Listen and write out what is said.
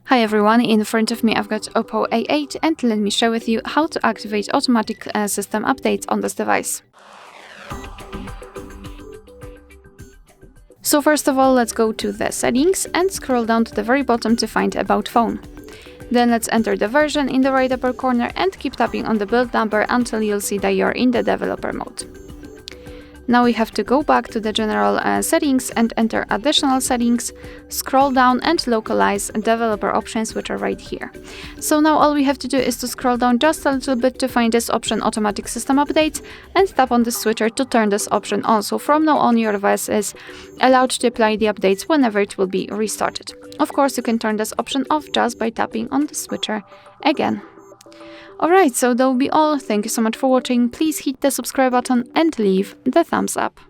Hi everyone, in front of me I've got OPPO A8 and let me share with you how to activate automatic system updates on this device. So first of all, let's go to the settings and scroll down to the very bottom to find About Phone. Then let's enter the version in the right upper corner and keep tapping on the build number until you'll see that you're in the developer mode. Now we have to go back to the general settings and enter additional settings, scroll down and localize developer options, which are right here. So now all we have to do is to scroll down just a little bit to find this option, automatic system updates, and tap on the switcher to turn this option on. So from now on your device is allowed to apply the updates whenever it will be restarted. Of course, you can turn this option off just by tapping on the switcher again. Alright, so that will be all. Thank you so much for watching. Please hit the subscribe button and leave the thumbs up.